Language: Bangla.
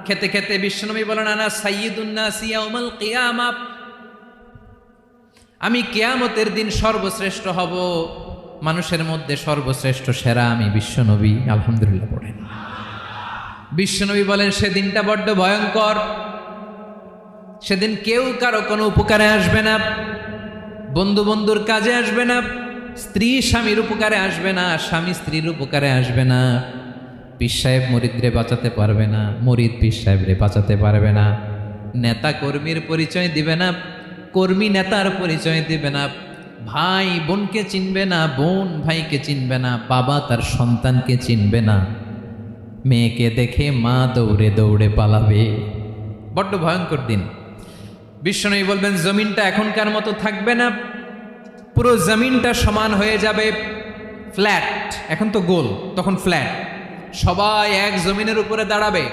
খেতে খেতে বিশ্বনবী বলেন, আনা সাইয়্যিদুন নাস ইয়াউমাল কিয়ামা, আমি কিয়ামতের দিন সর্বশ্রেষ্ঠ হব, মানুষের মধ্যে সর্বশ্রেষ্ঠ সেরা আমি বিশ্বনবী। আলহামদুলিল্লাহ পড়েন। বিশ্বনবী বলেন সেদিনটা বড্ড ভয়ঙ্কর, সেদিন কেউ কারো কোনো উপকারে আসবে না, বন্ধু বন্ধুর কাজে আসবে না, স্ত্রী স্বামীর উপকারে আসবে না, স্বামী স্ত্রীর উপকারে আসবে না, পীর সাহেব মুরিদরে বাঁচাতে পারবে না, মুরিদ পীর সাহেবরে বাঁচাতে পারবে না, নেতা কর্মীর পরিচয় দিবে না, কর্মী নেতার পরিচয় দিবে না, ভাই বোনকে চিনবে না, বোন ভাইকে চিনবে না, বাবা তার সন্তানকে চিনবে না, মেয়েকে দেখে মা দৌড়ে দৌড়ে পালাবে। বড্ড ভয়ঙ্কর দিন। বিশ্বনবী বলবেন জমিনটা এখনকার মতো থাকবে না, পুরো জমিনটা সমান হয়ে যাবে, ফ্ল্যাট। এখন তো গোল, তখন ফ্ল্যাট। সবাই এক জমিনের উপরে দাঁড়াবে।